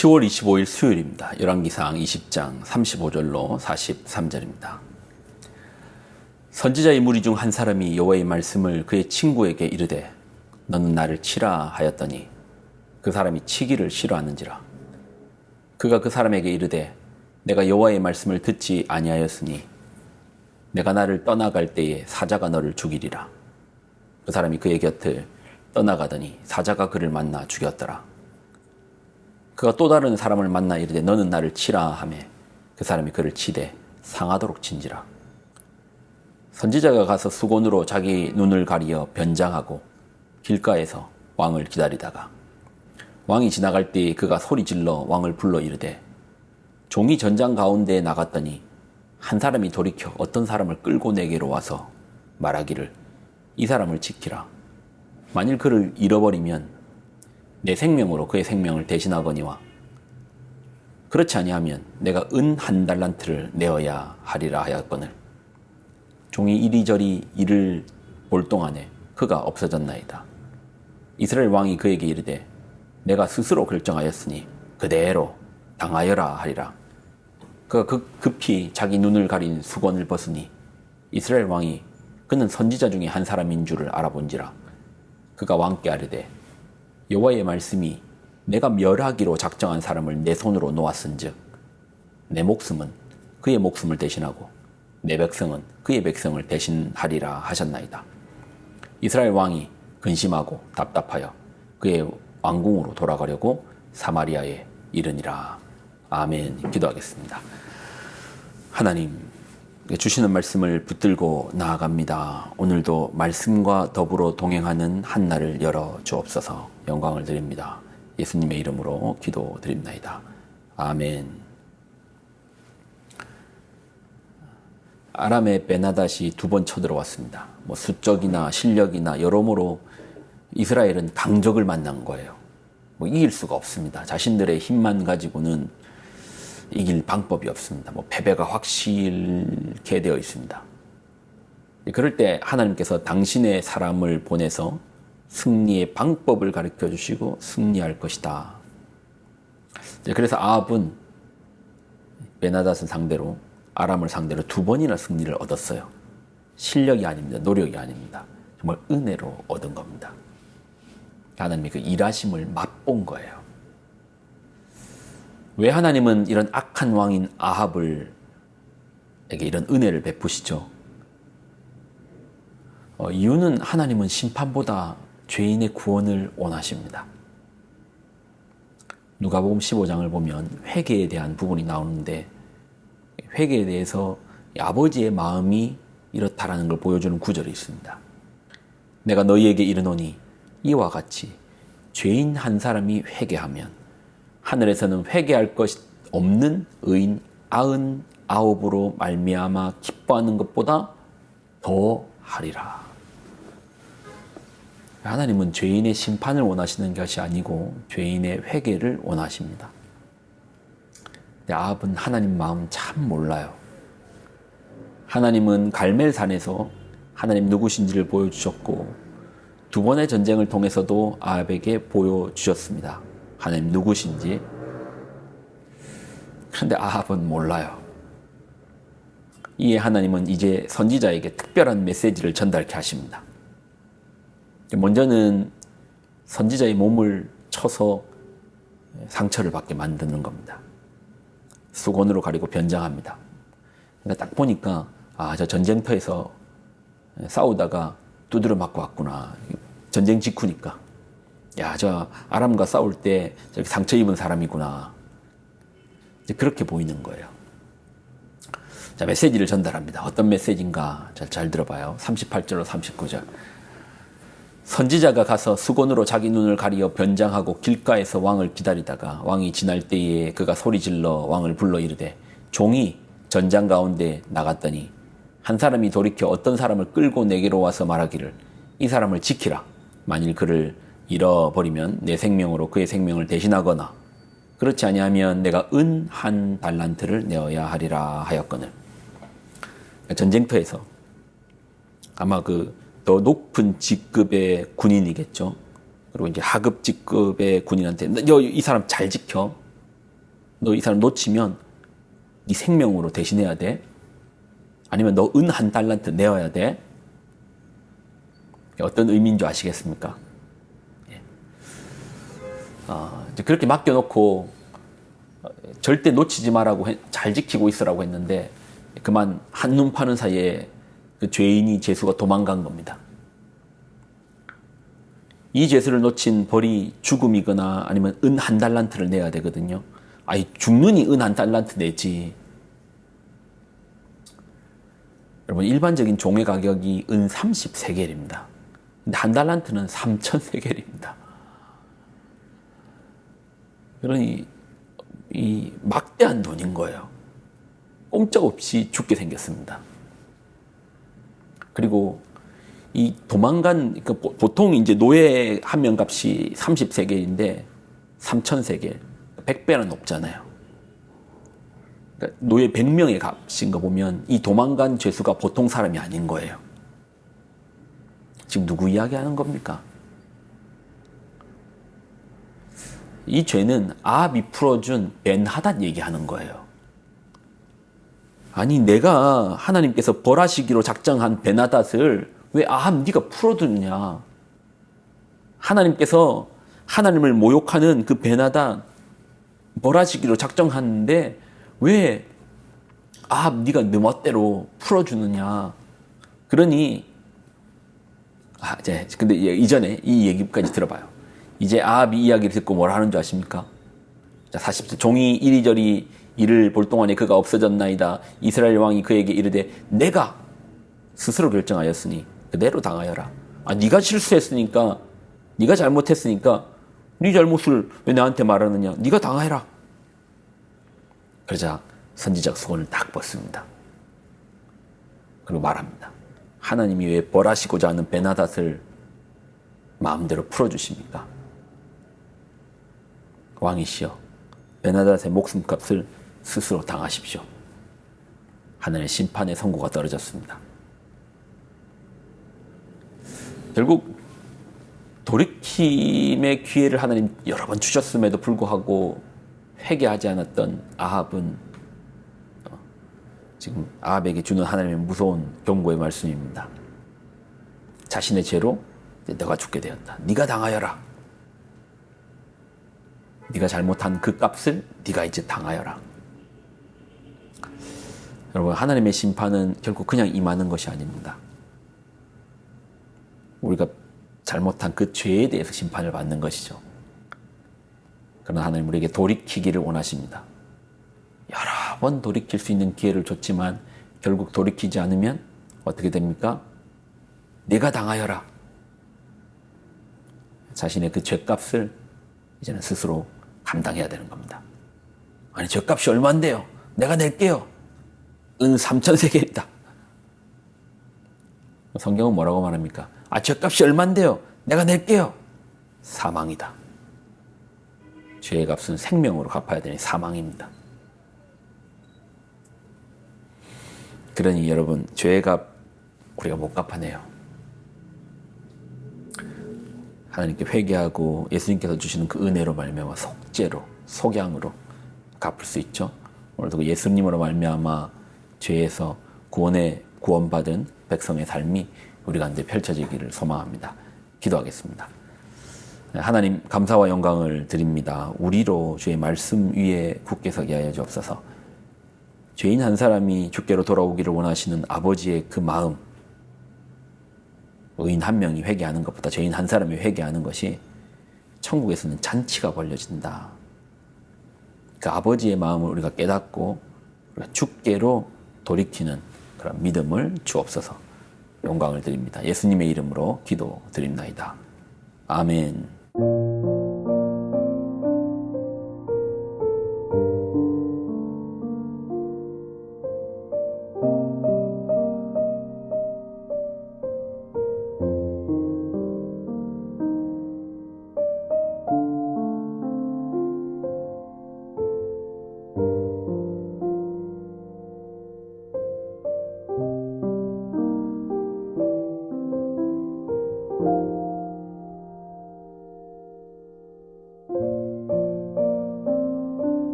10월 25일 수요일입니다. 열왕기상 20장 35절로 43절입니다. 선지자의 무리 중 한 사람이 여호와의 말씀을 그의 친구에게 이르되 너는 나를 치라 하였더니 그 사람이 치기를 싫어하는지라. 그가 그 사람에게 이르되 내가 여호와의 말씀을 듣지 아니하였으니 내가 나를 떠나갈 때에 사자가 너를 죽이리라. 그 사람이 그의 곁을 떠나가더니 사자가 그를 만나 죽였더라. 그가 또 다른 사람을 만나 이르되 너는 나를 치라 하매 그 사람이 그를 치되 상하도록 친지라. 선지자가 가서 수건으로 자기 눈을 가리어 변장하고 길가에서 왕을 기다리다가 왕이 지나갈 때에 그가 소리질러 왕을 불러 이르되 종이 전장 가운데에 나갔더니 한 사람이 돌이켜 어떤 사람을 끌고 내게로 와서 말하기를 이 사람을 지키라. 만일 그를 잃어버리면 내 생명으로 그의 생명을 대신하거니와 그렇지 아니하면 내가 은 1달란트를 내어야 하리라 하였거늘 종이 이리저리 이를 볼 동안에 그가 없어졌나이다. 이스라엘 왕이 그에게 이르되 내가 스스로 결정하였으니 그대로 당하여라 하리라. 그가 급히 자기 눈을 가린 수건을 벗으니 이스라엘 왕이 그는 선지자 중에 한 사람인 줄을 알아본지라. 그가 왕께 아뢰되 여호와의 말씀이 내가 멸하기로 작정한 사람을 내 손으로 놓았은즉 내 목숨은 그의 목숨을 대신하고 내 백성은 그의 백성을 대신하리라 하셨나이다. 이스라엘 왕이 근심하고 답답하여 그의 왕궁으로 돌아가려고 사마리아에 이르니라. 아멘. 기도하겠습니다. 하나님, 주시는 말씀을 붙들고 나아갑니다. 오늘도 말씀과 더불어 동행하는 한날을 열어 주옵소서. 영광을 드립니다. 예수님의 이름으로 기도드립나이다. 아멘. 아람의 베나닷이 2번 쳐들어왔습니다. 수적이나 실력이나 여러모로 이스라엘은 강적을 만난 거예요. 이길 수가 없습니다. 자신들의 힘만 가지고는 이길 방법이 없습니다. 패배가 확실하게 되어 있습니다. 그럴 때 하나님께서 당신의 사람을 보내서 승리의 방법을 가르쳐 주시고 승리할 것이다. 그래서 아합은 베나닷을 상대로 아람을 상대로 2번이나 승리를 얻었어요. 실력이 아닙니다. 노력이 아닙니다. 정말 은혜로 얻은 겁니다. 하나님이 그 일하심을 맛본 거예요. 왜 하나님은 이런 악한 왕인 아합에게 이런 은혜를 베푸시죠? 이유는 하나님은 심판보다 죄인의 구원을 원하십니다. 누가복음 15장을 보면 회개에 대한 부분이 나오는데 회개에 대해서 아버지의 마음이 이렇다라는 걸 보여주는 구절이 있습니다. 내가 너희에게 이르노니 이와 같이 죄인 한 사람이 회개하면 하늘에서는 회개할 것 없는 의인 99으로 말미암아 기뻐하는 것보다 더 하리라. 하나님은 죄인의 심판을 원하시는 것이 아니고 죄인의 회개를 원하십니다. 근데 아합은 하나님 마음 참 몰라요. 하나님은 갈멜산에서 하나님 누구신지를 보여주셨고 2번의 전쟁을 통해서도 아합에게 보여주셨습니다. 하나님 누구신지. 그런데 아합은 몰라요. 이에 하나님은 이제 선지자에게 특별한 메시지를 전달케 하십니다. 먼저는 선지자의 몸을 쳐서 상처를 받게 만드는 겁니다. 수건으로 가리고 변장합니다. 그러니까 딱 보니까 저 전쟁터에서 싸우다가 두드려 맞고 왔구나. 전쟁 직후니까. 저 아람과 싸울 때 저기 상처 입은 사람이구나. 이제 그렇게 보이는 거예요. 자, 메시지를 전달합니다. 어떤 메시지인가 잘 들어봐요. 38절로 39절. 선지자가 가서 수건으로 자기 눈을 가리어 변장하고 길가에서 왕을 기다리다가 왕이 지날 때에 그가 소리질러 왕을 불러 이르되 종이 전장 가운데 나갔더니 한 사람이 돌이켜 어떤 사람을 끌고 내게로 와서 말하기를 이 사람을 지키라. 만일 그를 잃어버리면 내 생명으로 그의 생명을 대신하거나 그렇지 아니하면 내가 은 1달란트를 내어야 하리라 하였거늘. 전쟁터에서 아마 더 높은 직급의 군인이겠죠. 그리고 이제 하급 직급의 군인한테 이 사람 잘 지켜. 너 이 사람 놓치면 네 생명으로 대신해야 돼. 아니면 너 은 1달란트 내어야 돼. 어떤 의미인 줄 아시겠습니까? 이제 그렇게 맡겨놓고 절대 놓치지 말라고 잘 지키고 있으라고 했는데 그만 한눈 파는 사이에 그 죄인이 죄수가 도망간 겁니다. 이 죄수를 놓친 벌이 죽음이거나 아니면 은 1달란트를 내야 되거든요. 아이 죽느니 은 1달란트 내지. 여러분 일반적인 종의 가격이 은 30세겔입니다. 근데 1달란트는 3,000세겔입니다. 그러니 이 막대한 돈인 거예요. 꼼짝없이 죽게 생겼습니다. 그리고 이 도망간 보통 이제 노예 한 명 값이 30세겔인데 3,000세겔 100배나 높잖아요. 그러니까 노예 100명의 값인 거 보면 이 도망간 죄수가 보통 사람이 아닌 거예요. 지금 누구 이야기하는 겁니까? 이 죄는 아합이 풀어준 벤하닷 얘기하는 거예요. 아니 내가 하나님께서 벌하시기로 작정한 벤하닷을 왜 아합 네가 풀어두느냐. 하나님께서 하나님을 모욕하는 그 벤하닷 벌하시기로 작정하는데 왜 아합 네가 네 멋대로 풀어주느냐. 그러니 근데 이전에 이 얘기까지 들어봐요. 이제 아합이 이야기를 듣고 뭐라 하는 줄 아십니까? 자, 40절 종이 이리저리 이를 볼 동안에 그가 없어졌나이다. 이스라엘 왕이 그에게 이르되 내가 스스로 결정하였으니 그대로 당하여라. 네가 실수했으니까 네가 잘못했으니까 네 잘못을 왜 나한테 말하느냐. 네가 당하여라. 그러자 선지자가 수건을 딱 벗습니다. 그리고 말합니다. 하나님이 왜 벌하시고자 하는 벤하닷을 마음대로 풀어주십니까? 왕이시여 벤하닷의 목숨값을 스스로 당하십시오. 하늘의 심판의 선고가 떨어졌습니다. 결국 돌이킴의 기회를 하나님 여러 번 주셨음에도 불구하고 회개하지 않았던 아합은 지금 아합에게 주는 하나님의 무서운 경고의 말씀입니다. 자신의 죄로 너가 죽게 되었다. 네가 당하여라. 네가 잘못한 그 값을 네가 이제 당하여라. 여러분 하나님의 심판은 결국 그냥 임하는 것이 아닙니다. 우리가 잘못한 그 죄에 대해서 심판을 받는 것이죠. 그러나 하나님 우리에게 돌이키기를 원하십니다. 여러 번 돌이킬 수 있는 기회를 줬지만 결국 돌이키지 않으면 어떻게 됩니까? 네가 당하여라. 자신의 그 죄값을 이제는 스스로 감당해야 되는 겁니다. 아니 죄값이 얼마인데요? 내가 낼게요. 은 3,000세겔이다. 성경은 뭐라고 말합니까? 죄값이 얼마인데요? 내가 낼게요. 사망이다. 죄의 값은 생명으로 갚아야 되니 사망입니다. 그러니 여러분 죄의 값 우리가 못 갚아내요. 하나님께 회개하고 예수님께서 주시는 그 은혜로 말미암아 속죄로 속양으로 갚을 수 있죠. 오늘도 그 예수님으로 말미암아 죄에서 구원받은 백성의 삶이 우리 가운데 펼쳐지기를 소망합니다. 기도하겠습니다. 하나님 감사와 영광을 드립니다. 우리로 주의 말씀 위에 굳게 서게 하여 주옵소서. 죄인 한 사람이 주께로 돌아오기를 원하시는 아버지의 그 마음, 의인 한 명이 회개하는 것보다 죄인 한 사람이 회개하는 것이 천국에서는 잔치가 벌려진다. 그 아버지의 마음을 우리가 깨닫고 우리가 주께로 돌이키는 그런 믿음을 주옵소서. 영광을 드립니다. 예수님의 이름으로 기도드립나이다. 아멘.